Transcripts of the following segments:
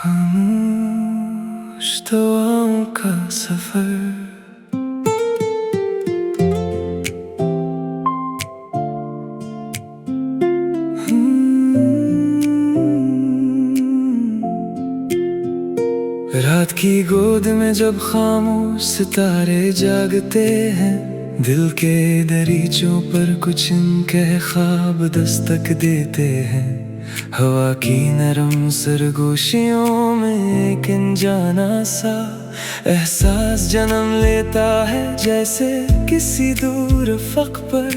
खामोश दुआओं का सफर। रात की गोद में जब खामोश सितारे जागते हैं, दिल के दरीचों पर कुछ इनके ख्वाब दस्तक देते हैं। हवा की नरम सरगोशियों में एक अनजाना सा एहसास जन्म लेता है, जैसे किसी दूर अफ़क़ पर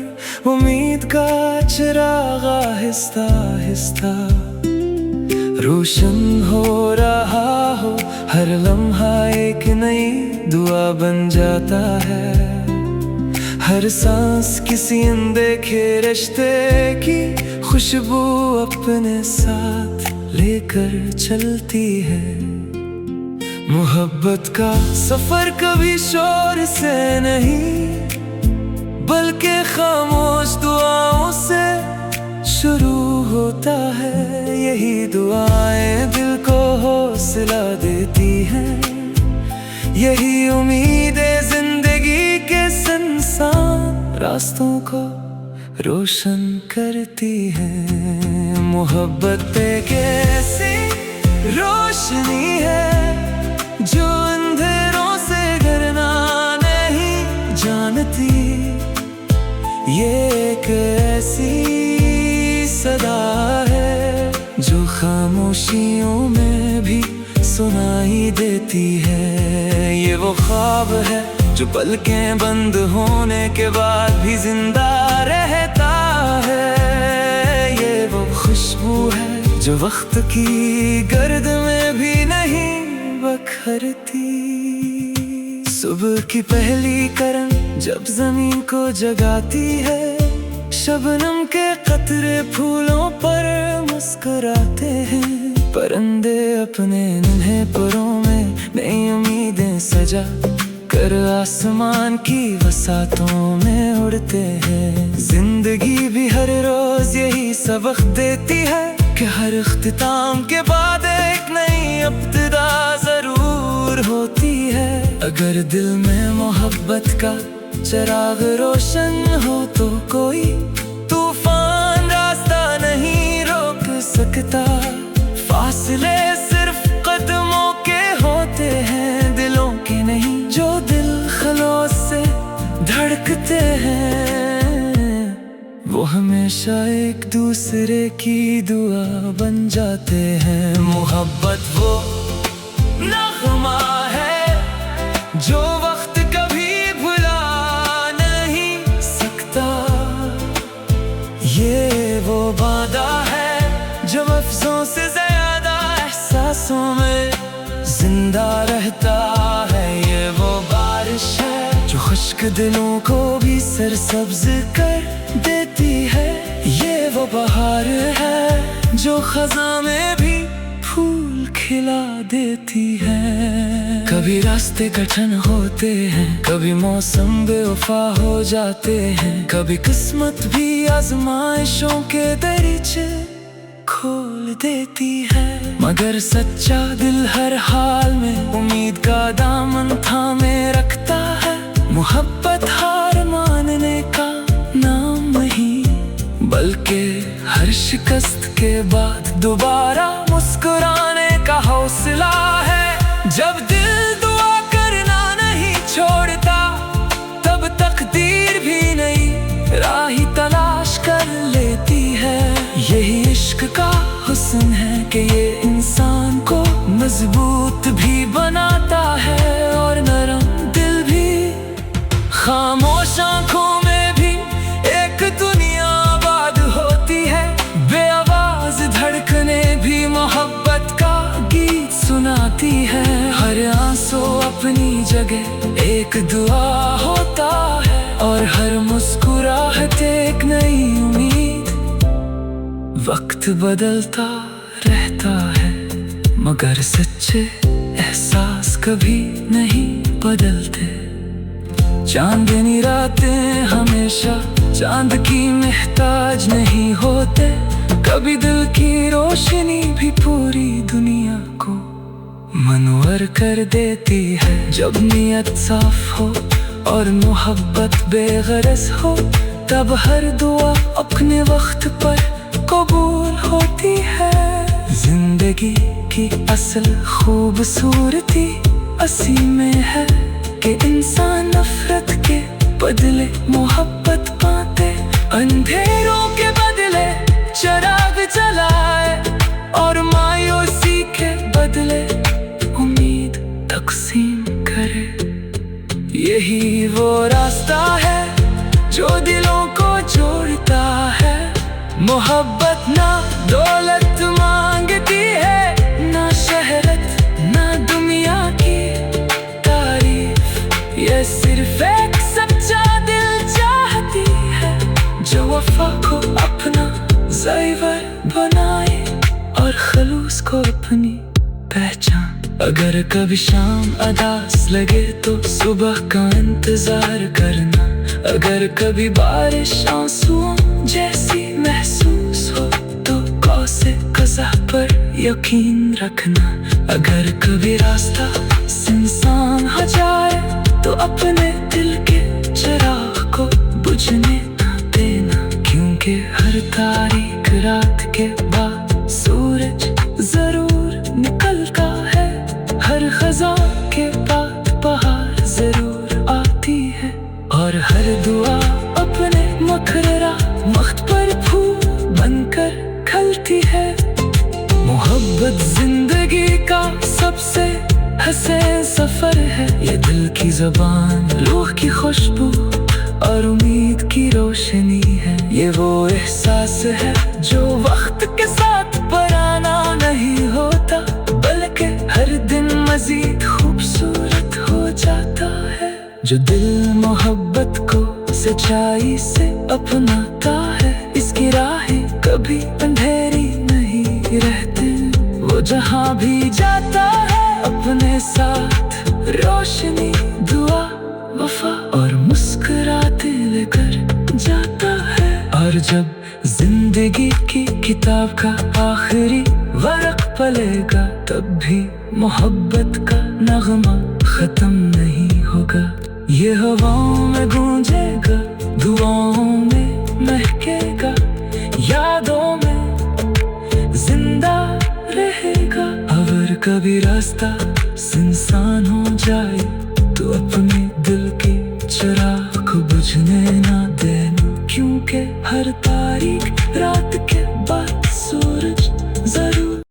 उम्मीद का चिराग आहिस्ता आहिस्ता रोशन हो रहा हो। हर लम्हा एक नई दुआ बन जाता है, हर सांस किसी अनदेखे रिश्ते की खुशबू अपने साथ लेकर चलती है। मोहब्बत का सफर कभी शोर से नहीं, बल्कि खामोश दुआओं से शुरू होता है। यही दुआएं दिल को हौसला देती हैं, यही उम्मीदें जिंदगी के सुनसान रास्तों को रोशन करती है। मोहब्बत एक ऐसी रोशनी है जो अंधेरों से डरना नहीं जानती। ये एक ऐसी सदा है जो खामोशियों में भी सुनाई देती है। ये वो ख्वाब है जो पलकें बंद होने के बाद भी जिंदा रहता है। ये वो खुशबू है जो वक्त की गर्द में भी नहीं बखरती। सुबह की पहली किरण जब जमीन को जगाती है, शबनम के कतरे फूलों पर मुस्कुराते हैं। परिंदे अपने नन्हे परों में नई उम्मीदें सजा कर आसमान की वसातों में उड़ते हैं। जिंदगी भी हर रोज यही सबक देती है कि हर इख्तिताम के बाद एक नई इब्तिदा जरूर होती है। अगर दिल में मोहब्बत का चिराग रोशन हो तो कोई तूफान रास्ता नहीं रोक सकता। फासले सिर्फ कदमों के होते हैं, दिलों के नहीं जो दिल खलों से धड़कते हैं। वो हमेशा एक दूसरे की दुआ बन जाते हैं। मोहब्बत वो नगमा है जो वक्त कभी भुला नहीं सकता। ये वो वादा है जो लफ्ज़ों से ज्यादा एहसासों में जिंदा रहता है। ये वो बारिश है जो खुश्क दिलों को भी सरसब्ज कर देती है। ये वो बहार है जो खज़ां में भी फूल खिला देती है। कभी रास्ते कठिन होते हैं, कभी मौसम बेवफा हो जाते हैं, कभी किस्मत भी आजमाइशों के दरीचे खोल देती है। मगर सच्चा दिल हर हाल में उम्मीद का दामन थामे रखता है। मोहब्बत हार मानने का नाम नहीं, बल्कि हर शिकस्त के बाद दोबारा मुस्कुराने का हौसला है। जब दिल दुआ करना नहीं छोड़ता, तब तकदीर भी नई राह तलाश कर लेती है। यही इश्क का हुस्न है कि ये इंसान को मजबूत भी बनाता है और नरम दिल भी। खामोश आंखों में भी एक दुनिया आबाद होती है, बेआवाज धड़कने भी मोहब्बत का गीत सुनाती है। हर आंसू अपनी जगह एक दुआ होता है और हर मुस्कुराहट एक नई उम्मीद। वक्त बदलता रहता है मगर सच्चे एहसास कभी नहीं बदलते। चांदनी रातें हमेशा चांद की मोहताज नहीं होते, कभी दिल की रोशनी भी पूरी दुनिया को पार कर देती है। जब नीयत साफ हो और मोहब्बत बेगरज हो, तब हर दुआ अपने वक्त पर कबूल होती है। जिंदगी की असल खूबसूरती इसी में है कि इंसान नफरत के बदले मोहब्बत पाते। अंधेरों के बदले चिराग जलाए और मायूसी के बदले उम्मीद तकसीम करे। यही वो रास्ता है जो दिलों को जोड़ता है। मोहब्बत ना दौलत मांगती है, ना शहरत ना दुनिया की तारीफ। ये सिर्फ एक सच्चा दिल चाहती है जो वफा को अपना ज़ेवर बनाए और खलूस को अपनी पहचान। अगर कभी शाम अदास लगे तो सुबह का इंतजार करना। अगर कभी बारिश आंसुओं जैसी महसूस हो तो कौसे कज़ा पर यकीन रखना। अगर कभी रास्ता सुनसान हो जाए तो अपने दिल के चिराग को बुझने ना देना। क्योंकि हर तारीख रात के बाद सूरज जरूर निकलता है। हर खज़ा के बाद बहार जरूर आती है। और हर दुआ अपने मुकर्ररा वक्त पर फूल बनकर खिलती है। मोहब्बत जिंदगी का सबसे हसीन सफर है। ये दिल की ज़बान, रूह की खुशबू और उम्मीद की रोशनी है। ये वो एहसास है जो वक्त के साथ पुराना नहीं होता, बल्कि हर दिन मजीद खूबसूरत हो जाता है। जो दिल मोहब्बत को सच्चाई से अपनाता है, इसकी राहें कभी अंधेरी नहीं रहती। वो जहाँ भी जाता है अपने साथ रोशनी, दुआ, वफा और मुस्कुराते लेकर जाता है। और जब जिंदगी की किताब का आखिरी वरक पलेगा, तब भी मोहब्बत का नगमा खत्म नहीं होगा। ये हवाओं में गूंजेगा, दुआओं में महकेगा, यादों में जिंदा रहेगा। अगर कभी रास्ता सुनसान हो जाए तो अपने दिल के चिराग को बुझने ना देना। क्योंकि हर तारीख रात के बाद सूरज जरूर।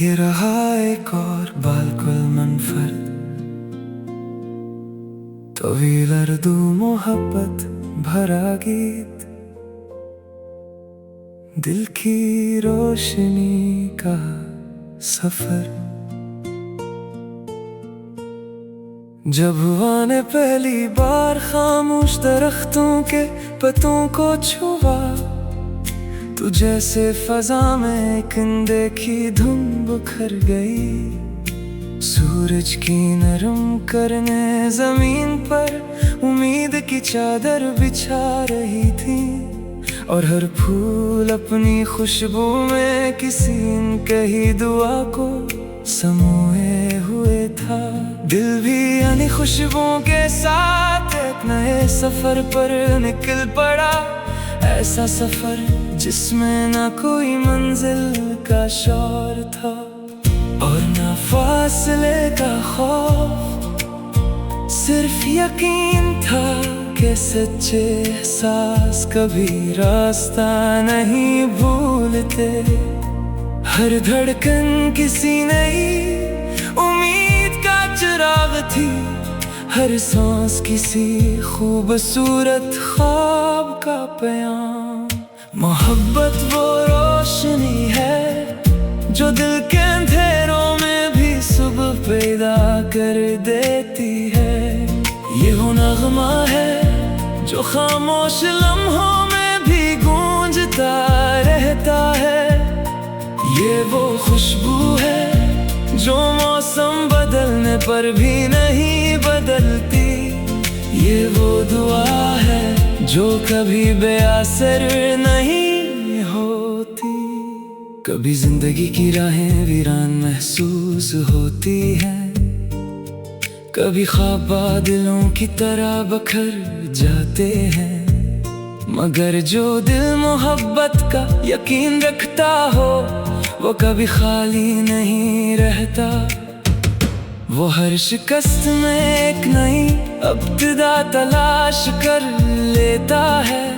ये रहा एक और बिल्कुल मुनफरद तवील अर्दू मोहब्बत भरा गीत, दिल की रोशनी का सफर। जब हुआ ने पहली बार खामोश दरख्तों के पत्तों को छुआ, तो जैसे फजा में एक अनदेखी धुन बुखर गई। सूरज की नरम करने जमीन पर उम्मीद की चादर बिछा रही थी। और हर फूल अपनी खुशबू में किसी कही दुआ को समोए हुए था। दिल भी यानी खुशबुओं के साथ एक नए सफर पर निकल पड़ा। ऐसा सफर जिसमें ना कोई मंजिल का शौर था और ना फासले का खौफ, सिर्फ यकीन था कि सच्चे एहसास कभी रास्ता नहीं भूलते। हर धड़कन किसी नई उम्मीद का चिराग थी, हर सांस किसी खूबसूरत ख्वाब का बयान। मोहब्बत वो रोशनी है जो दिल के अंधेरों में भी सुबह पैदा कर देती है। ये वो नगमा है जो खामोश लम्हों में भी गूंजता रहता है। ये वो खुशबू है जो मौसम बदलने पर भी नहीं बदलती। ये वो दुआ है जो कभी बेअसर नहीं होती। कभी जिंदगी की राहें वीरान महसूस होती हैं, कभी ख्वाब बादलों की तरह बखर जाते हैं। मगर जो दिल मोहब्बत का यकीन रखता हो वो कभी खाली नहीं रहता। वो हर शिकस्त में एक नई इब्तिदा तलाश कर लेता है।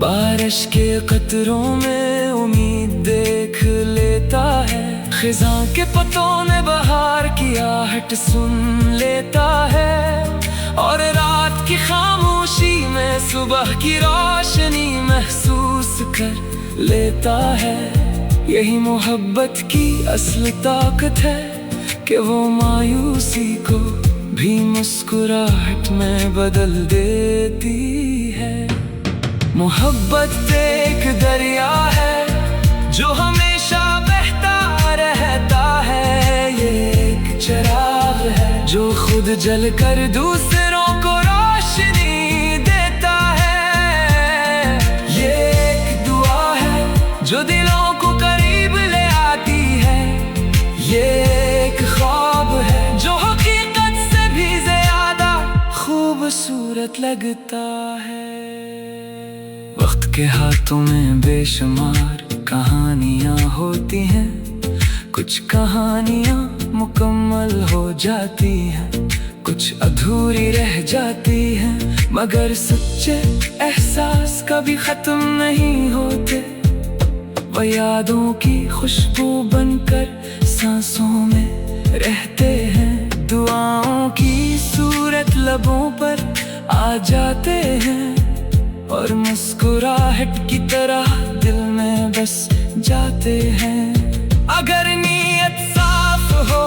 बारिश के कतरों में उम्मीद देख लेता है। खिज़ां के पत्तों में बहार की आहट सुन लेता है। और रात की खामोशी में सुबह की रोशनी महसूस कर लेता है। यही मोहब्बत की असली ताकत है कि वो मायूसी को भी मुस्कुराहट में बदल देती है। मोहब्बत एक दरिया है जो हमेशा बहता रहता है। ये एक चिराग है जो खुद जलकर दूसरों को रोशनी देता है। ये एक दुआ है जो दिलों को करीब ले आती है। ये एक ख्वाब है जो हकीकत से भी ज्यादा खूबसूरत लगता है। वक्त के हाथों में बेशुमार कहानियां होती हैं। कुछ कहानियां मुकम्मल हो जाती हैं, कुछ अधूरी रह जाती हैं। मगर सच्चे एहसास कभी खत्म नहीं होते। वो यादों की खुशबू बनकर सांसों में रहते हैं। दुआओं की सूरत लबों पर आ जाते हैं। और मुस्कुराहट की तरह दिल में बस जाते हैं। अगर नीयत साफ हो,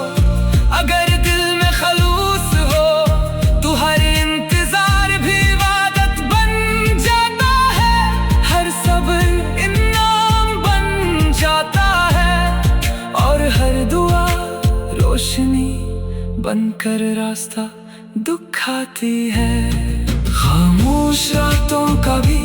अगर दिल में खलूस हो, तो हर इंतजार भी इबादत बन जाता है। हर सब्र इनाम बन जाता है। और हर दुआ रोशनी बनकर रास्ता दिखाती है। खामोश रातों का भी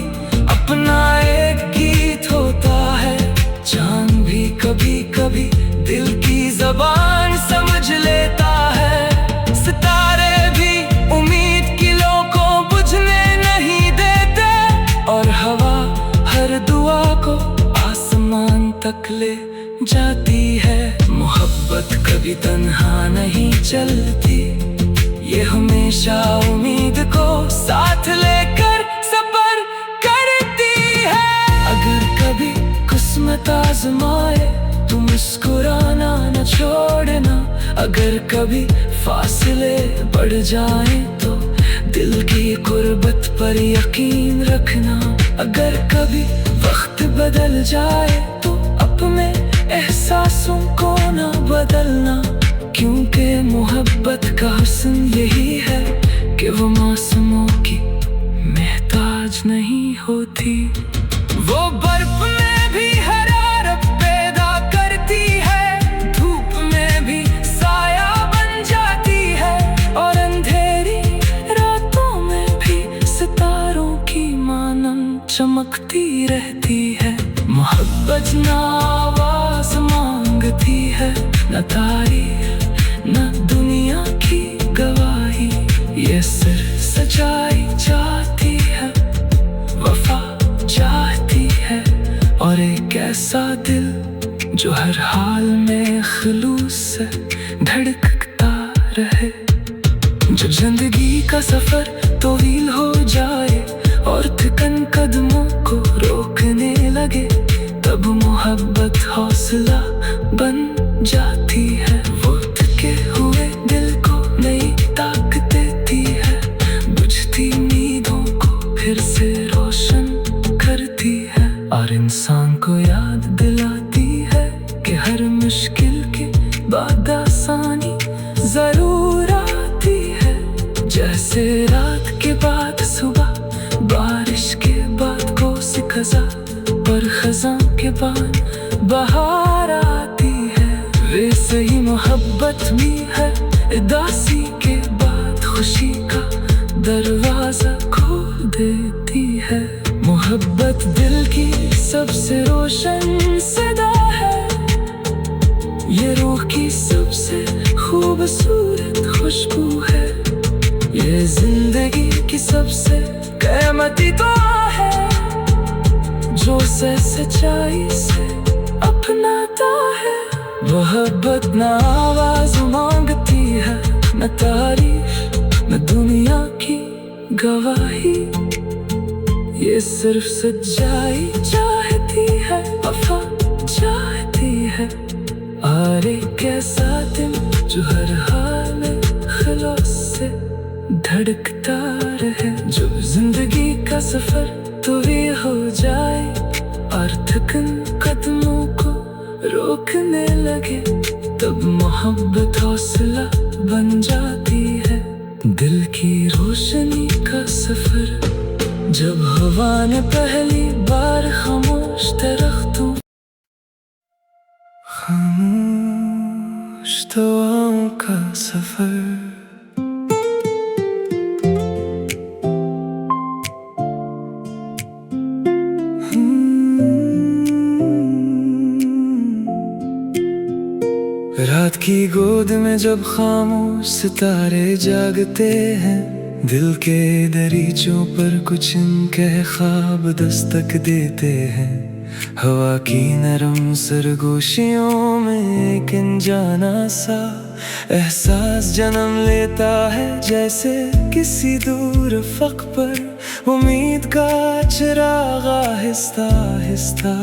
अपना एक गीत होता है। चांद भी कभी कभी दिल की ज़बान समझ लेता है। सितारे भी उम्मीद की लौ को बुझने नहीं देते। और हवा हर दुआ को आसमान तक ले जाती है। मोहब्बत कभी तन्हा नहीं चलती, ये हमेशा उम्मीद को साथ लेकर सफर करती है। अगर कभी किस्मत आजमाए तो मुस्कुराना न छोड़ना। अगर कभी फासले बढ़ जाए तो दिल की कुर्बत पर यकीन रखना। अगर कभी वक्त बदल जाए तो अपने एहसासों को न बदलना। क्योंकि मोहब्बत का हुस्न यही है कि वो मौसमों की मोहताज नहीं होती। वो बर्फ में भी हरारत पैदा करती है। धूप में भी साया बन जाती है। और अंधेरी रातों में भी सितारों की मानंद चमकती रहती है। मोहब्बत न आवाज मांगती है, न तारीफ न दुनिया की गवाही। ये सिर्फ सच्चाई चाहती है, वफा चाहती है। और एक ऐसा दिल जो हर हाल में खुलूस से धड़कता रहे। जब जिंदगी का सफर तवील हो जाए और थकन कदमों को रोकने लगे, तब मोहब्बत हौसला बन जाती है। वो थके हुए दिल को नई ताकत देती है। बुझती उम्मीदों को फिर से रोशन करती है। और इंसान को याद दिलाती है कि हर मुश्किल के बाद आसानी जरूर आती है। जैसे रात के बाद सुबह, बारिश के बाद कोसी खज़ां, और खज़ां के बाद बहार आती है। वैसे ही मोहब्बत भी है, उदासी के बाद खुशी का दरवाजा खोल देती है। मोहब्बत दिल की सबसे रोशन सदा है। की सबसे खूबसूरत खुशबू है। ये जिंदगी की सबसे कीमती दुआ है, जो सच्चाई से अपनाता है। मोहब्बत न आवाज मांगती है, न तारीफ न दुनिया की गवाही। ये सिर्फ सच्चाई चाहती है, वफा चाहती है। और एक ऐसा दिल जो हर हाल में खलास से धड़कता रहे। जो जिंदगी का सफर तो भी हो जाए और थकन कदमों को रोकने लगे, तब मोहब्बत हौसला बन जाती है। दिल की रोशनी का सफर जब हवा ने पहली बार खामोश दरख्तों, खामोश दुआओं का सफर। रात की गोद में जब खामोश सितारे जागते हैं, दिल के दरीचों पर कुछ इनके ख्वाब दस्तक देते हैं। हवा की नरम सरगोशियों में एक अनजाना सा एहसास जन्म लेता है, जैसे किसी दूर अफ़क़ पर उम्मीद का चिराग आहिस्ता आहिस्ता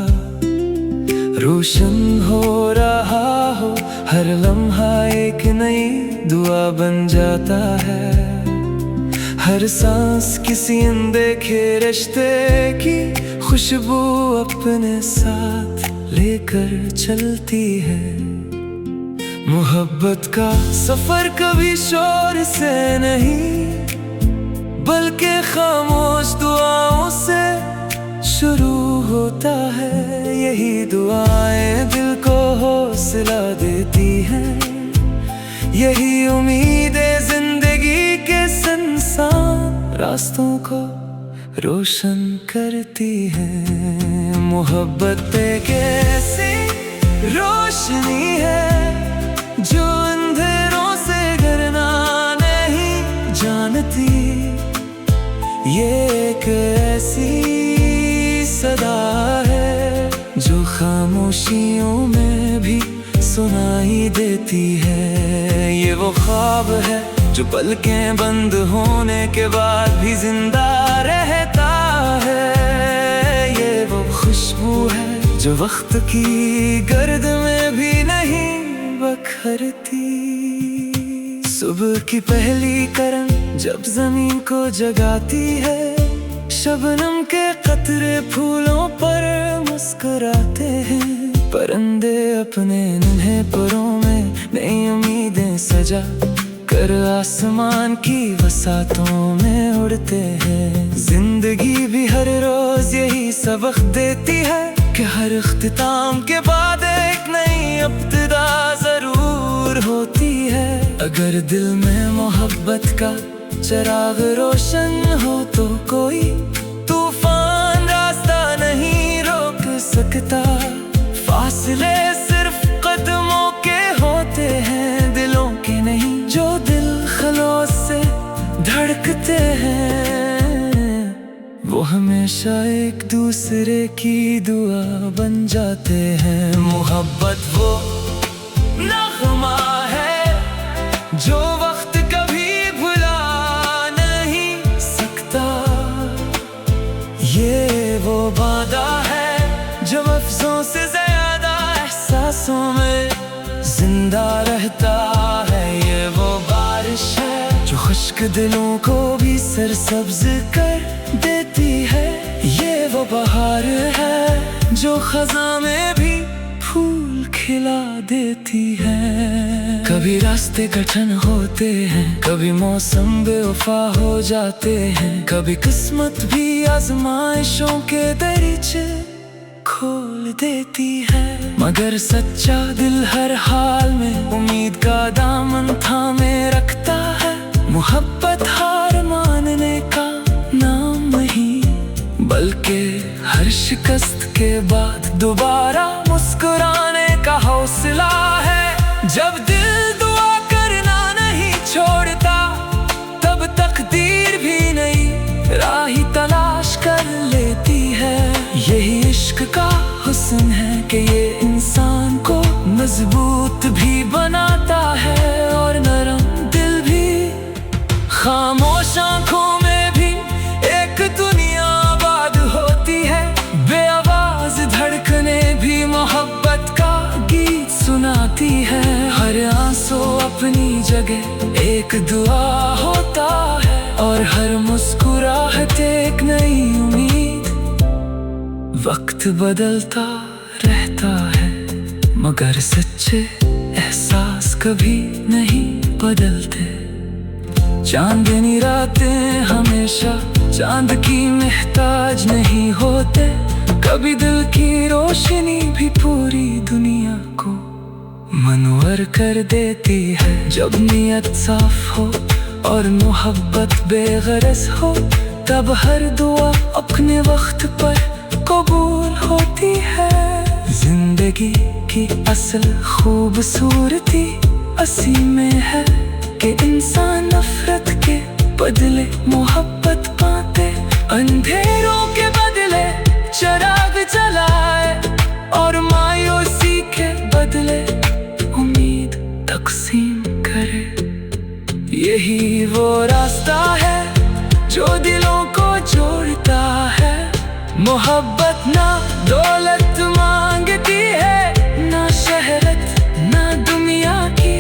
रोशन हो रहा हो। हर लम्हा एक नई दुआ बन जाता है, हर सांस किसी अनदेखे रिश्ते की खुशबू अपने साथ लेकर चलती है। मोहब्बत का सफर कभी शोर से नहीं, बल्कि खामोश दुआओं से शुरू होता है। यही दुआएं दिल को हौसला देती हैं, यही उम्मीदें जिंदगी के सुनसान रास्तों को रोशन करती है। मोहब्बत एक ऐसी रोशनी है जो अंधेरों से डरना नहीं जानती। ये एक ऐसी सदा है जो खामोशियों में भी सुनाई देती है। ये वो ख्वाब है जो पलकें बंद होने के बाद भी जिंदा रहता है। ये वो खुशबू है जो वक्त की गर्द में भी नहीं बखरती। सुबह की पहली किरण जब जमीन को जगाती है, शबनम के कतरे फूलों पर मुस्कुराते हैं। परिंदे अपने नन्हे परों में नई उम्मीदें सजा कर आसमान की वसातों में उड़ते हैं। जिंदगी भी हर रोज यही सबक देती है कि हर इख्तिताम के बाद एक नई इब्तिदा जरूर होती है। अगर दिल में मोहब्बत का चिराग रोशन हो तो कोई तूफान रास्ता नहीं रोक सकता। फासले सिर्फ कदमों के होते हैं, दिलों के नहीं जो दिल खलोस से धड़कते हैं। वो हमेशा एक दूसरे की दुआ बन जाते हैं। मोहब्बत वो नग़मा है जो वक्त कभी भुला नहीं सकता। ये वो वादा है जो लफ्ज़ों से ज़्यादा एहसासों में जिंदा रहता है। ये वो बारिश है जो खुश्क दिलों को भी सरसब्ज कर देती है। ये वो बहार है जो खज़ां में भी फूल खिला देती है। कभी रास्ते कठिन होते हैं, कभी मौसम बेवफा हो जाते हैं, कभी किस्मत भी आजमाइशों के दरीचे खोल देती है। मगर सच्चा दिल हर हाल में उम्मीद का दामन थामे रखता है। मोहब्बत हार मानने का नाम नहीं, बल्कि हर शिकस्त के बाद दोबारा मुस्कुराने का हौसला है। मजबूत भी बनाता है और नरम दिल भी। खामोश आंखों में भी एक दुनिया आबाद होती है, बेआवाज धड़कने भी मोहब्बत का गीत सुनाती है। हर आंसू अपनी जगह एक दुआ होता है और हर मुस्कुराहट एक नई उम्मीद। वक्त बदलता रहता है मगर सच्चे एहसास कभी नहीं बदलते। चांदनी रातें हमेशा चांद की मोहताज नहीं होते, कभी दिल की रोशनी भी पूरी दुनिया को मनवर कर देती है। जब नीयत साफ हो और मोहब्बत बेगरज हो, तब हर दुआ अपने वक्त पर कबूल होती है। जिंदगी की असल खूबसूरती इसी में है कि इंसान नफरत के बदले मोहब्बत पाते। अंधेरों के बदले चिराग जलाए और मायूसी के बदले उम्मीद तकसीम करे। यही वो रास्ता है जो दिलों को जोड़ता है। मोहब्बत ना दौलत मांगती है, ना शहरत ना दुनिया की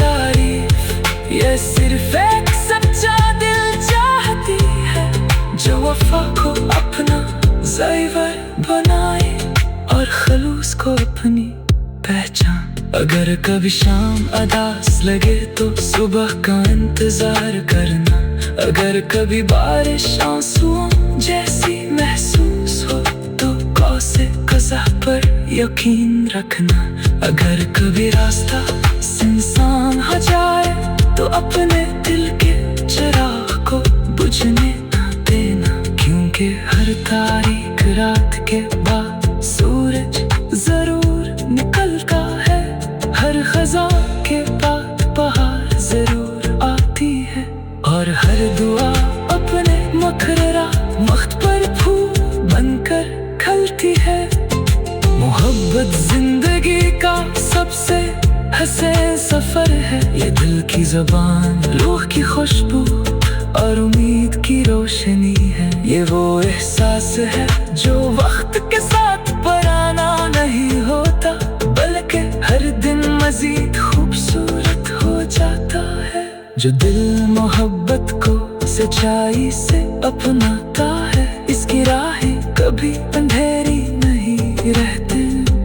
तारीफ। ये सिर्फ एक सच्चा दिल चाहती है जो वफा को अपना ज़ेवर बनाए और खलूस को अपनी पहचान। अगर कभी शाम अदास लगे तो सुबह का इंतजार करना। अगर कभी बारिश आंसुओं जैसी महसूस हो तो कौसे कज़ा पर यकीन रखना। अगर कभी रास्ता सुनसान हो जाए तो अपने दिल के चिराग को बुझने ना देना, क्योंकि हर तारीख रात के बाद सूरज जरूर निकलता है। हर खज़ा के बाद बहार जरूर आती है और हर दुआ अपने मुकर्ररा वक्त पर फूल बनकर खिलती है। मोहब्बत जिंदगी का सबसे हसीन सफर है। ये दिल की ज़बान, रूह की खुशबू और उम्मीद की रोशनी है। ये वो एहसास है जो वक्त के साथ पुराना नहीं होता, बल्कि हर दिन मजीद खूबसूरत हो जाता है। जो दिल मोहब्बत को सच्चाई से अपनाता है, इसकी राहें कभी अंधेरी नहीं रहती।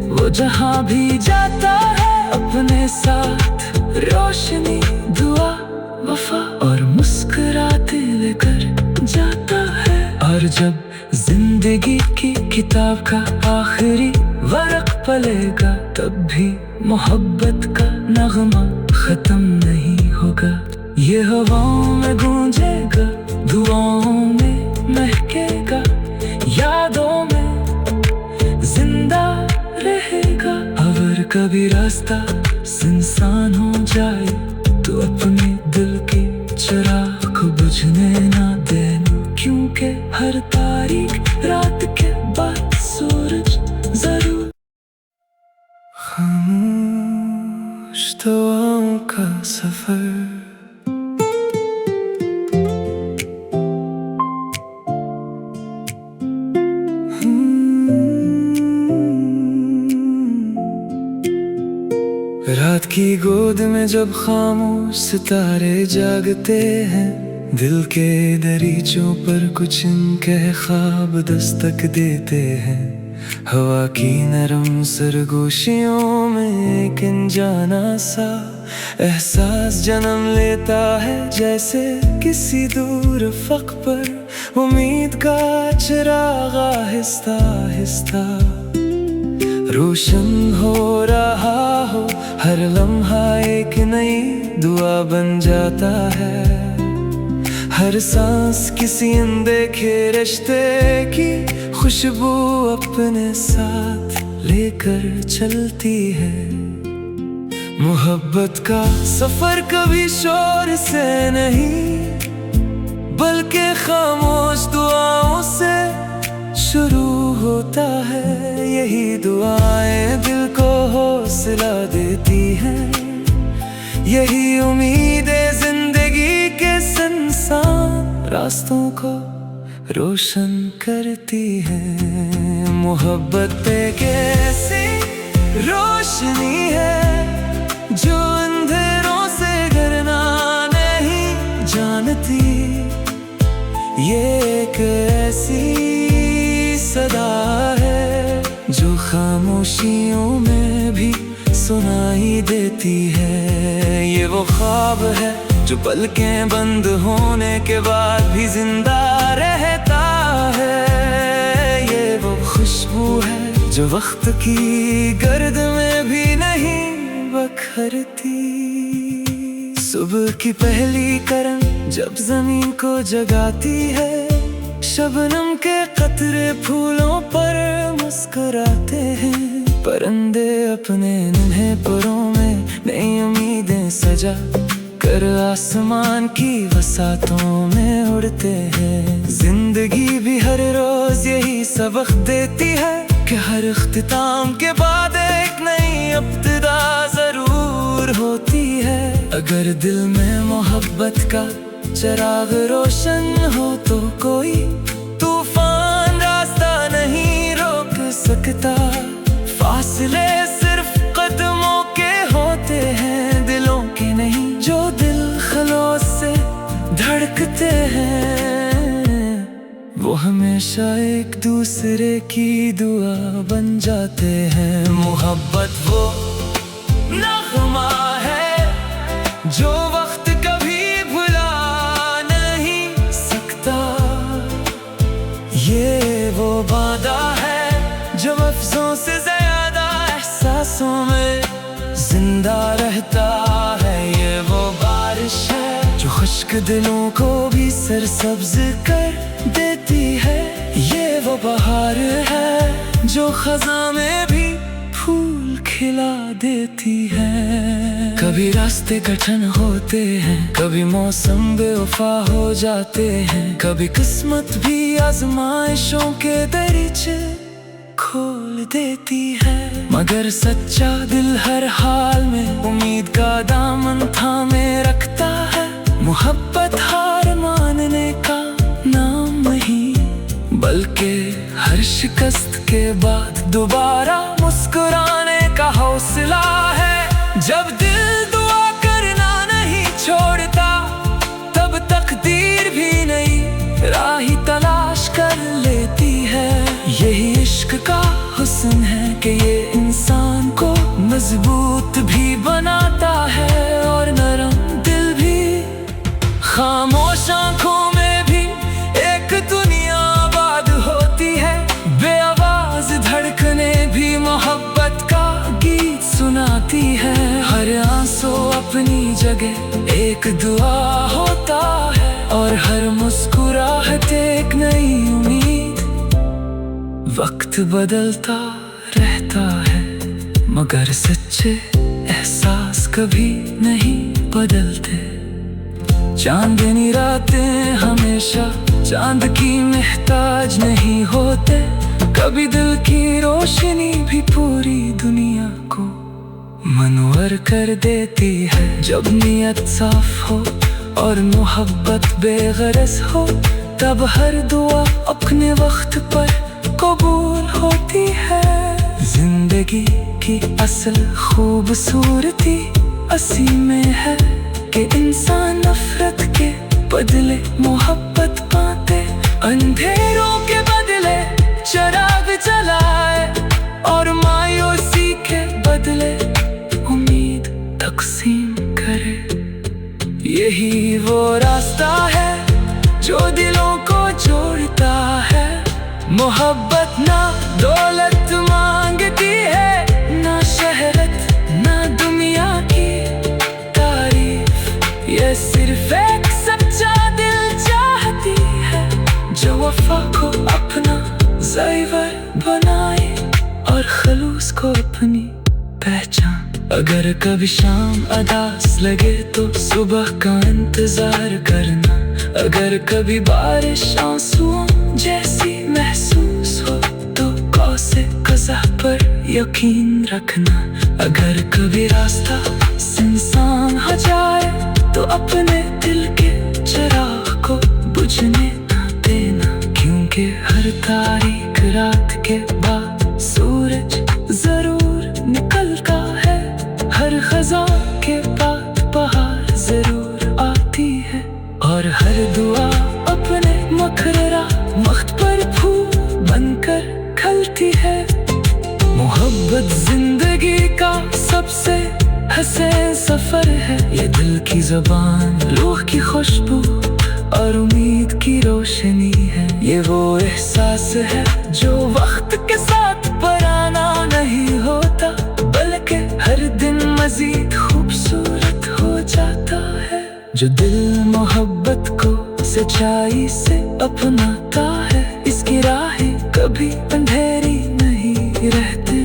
वो जहाँ भी जाता है अपने साथ रोशनी, दुआ, वफा और मुस्कुराते लेकर जाता है। और जब जिंदगी की किताब का आखिरी वरक पलेगा, तब भी मोहब्बत का नगमा खत्म नहीं होगा। ये हवाओं में गूंजेगा, दुआओं में महकेगा, यादों में जिंदा रहेगा। अगर कभी रास्ता सुनसान हो जाए तो अपने दिल के चिराग को बुझने ना देना, क्योंकि हर तारीख रात के बाद सूरज जरूर। खामोश दुआओं का सफर, रात की गोद में जब खामोश सितारे जागते हैं, दिल के दरीचों पर कुछ इनके ख्वाब दस्तक देते हैं। हवा की नरम सरगोशियों में एक अनजाना सा एहसास जन्म लेता है, जैसे किसी दूर अफ़क़ पर उम्मीद का चिराग आहिस्ता आहिस्ता रोशन हो रहा हो। हर लम्हा एक नई दुआ बन जाता है, हर सांस किसी अनदेखे रिश्ते की खुशबू अपने साथ लेकर चलती है। मोहब्बत का सफर कभी शोर से नहीं, बल्कि खामोश दुआओं से शुरू होता है। यही दुआएं दिल को हो हौसला देती है। यही उम्मीदें जिंदगी के संसार रास्तों को रोशन करती है। मोहब्बत एक ऐसी रोशनी है जो अंधेरों से डरना नहीं जानती। ये एक ऐसी सदा है जो खामोशियों में भी सुनाई देती है। ये वो ख्वाब है जो पलकें बंद होने के बाद भी जिंदा रहता है। ये वो खुशबू है जो वक्त की गर्द में भी नहीं बखरती। सुबह की पहली किरण जब जमीन को जगाती है, शबनम के कतरे फूलों पर मुस्कुराते हैं। परिंदे अपने नन्हे परों में नई उम्मीदें सजा कर आसमान की वसातों में उड़ते हैं। जिंदगी भी हर रोज यही सबक देती है कि हर इख्तिताम के बाद एक नई इब्तिदा जरूर होती है। अगर दिल में मोहब्बत का चिराग रोशन हो तो कोई तूफान रास्ता नहीं रोक सकता। फासले सिर्फ कदमों के होते हैं, दिलों के नहीं जो दिल खलोस से धड़कते हैं। वो हमेशा एक दूसरे की दुआ बन जाते हैं। मोहब्बत वो नगमा है जो वक्त कभी भुला नहीं सकता। ये वो वादा है जो लफ्ज़ों से ज्यादा एहसासों में जिंदा रहता है। ये वो बारिश है जो खुश्क दिलों को भी सरसब्ज कर देती है। ये वो बहार है जो खज़ां में भी फूल खिला देती है। कभी रास्ते कठिन होते हैं, कभी मौसम बेवफा हो जाते हैं, कभी किस्मत भी आजमाइशों के दरीचे खोल देती है। मगर सच्चा दिल हर हाल में उम्मीद का दामन थामे रखता है। मोहब्बत हार मानने का नाम नहीं, बल्कि हर शिकस्त के बाद दोबारा मुस्कुराने का हौसला है। जब दिल दुआ करना नहीं छोड़ता, तब तकदीर भी नई राह तलाश कर लेती है। यही इश्क का हुस्न है कि ये इंसान को मजबूत भी बनाता है और नरम दिल भी। खामोश आंखों में भी एक दुनिया आबाद होती है। बेआवाज धड़कने भी मोहब्बत का गीत सुनाती है। हर आंसू अपनी जगह एक दुआ होता है और हर मुस्कुराहट एक नई उम्मीद। वक्त बदलता रहता है मगर सच्चे एहसास कभी नहीं बदलते। चांदनी रातें हमेशा चांद की मोहताज नहीं होते। कभी दिल की रोशनी भी पूरी दुनिया को मनवर कर देती है। जब नियत साफ हो और मोहब्बत बेगरज हो, तब हर दुआ अपने वक्त पर कबूल होती है। जिंदगी की असल खूबसूरती असी में है कि इंसान नफरत के बदले मोहब्बत पाते। अंधेरों के बदले चिराग जलाए और मायूसी के बदले उम्मीद तकसीम करे। यही वो रास्ता है जो दिलों को जोड़ता है। मोहब्बत ना दौलत मांगती है, ना शहरत ना दुनिया की तारीफ। ये सिर्फ एक सच्चा दिल चाहती है जो वफा को अपना ज़ेवर बनाए और खलूस को अपनी पहचान। अगर कभी शाम अदास लगे तो सुबह का इंतजार करना। अगर कभी बारिश आंसुओं जैसी महसूस हो तो कौसे कज़ा पर यकीन रखना, अगर कभी रास्ता सुनसान हो जाए तो अपने दिल के चिराग को बुझने ना देना, क्योंकि हर तारीख रात के बाद सूरज जरूर निकलता है। हर खज़ां के बाद बहार जरूर आती है, और हर दुआ अपने मुकर्ररा वक्त पर फूल बनकर खिलती है। मोहब्बत जिंदगी का सबसे हसीन सफर है, ये दिल की ज़बान, रूह की खुशबू और उम्मीद की रोशनी है। ये वो एहसास है जो वक्त के साथ पुराना नहीं होता, बल्कि हर दिन मजीद खूबसूरत हो जाता है। जो दिल मोहब्बत को सच्चाई से अपनाता है, इसकी राहें कभी अंधेरी नहीं रहती।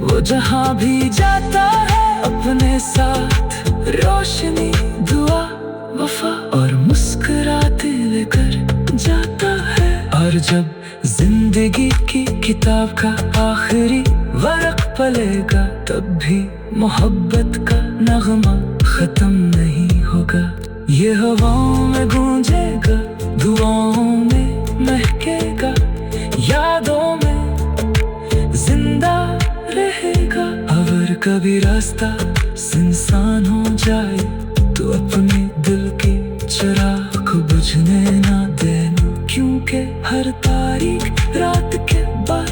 वो जहाँ भी जाता है अपने साथ रोशनी, दुआ, वफा और मुस्कुराते लेकर जाता है। और जब जिंदगी की किताब का आखिरी वरक पलेगा, तब भी मोहब्बत का नगमा खत्म नहीं होगा। ये हवाओं में गूंजेगा, दुआओं में महकेगा, यादों में जिंदा रहेगा। अगर कभी रास्ता सुनसान हो जाए तो अपने दिल के चिराग को बुझने ना देना, क्योंकि हर तारीख रात के बाद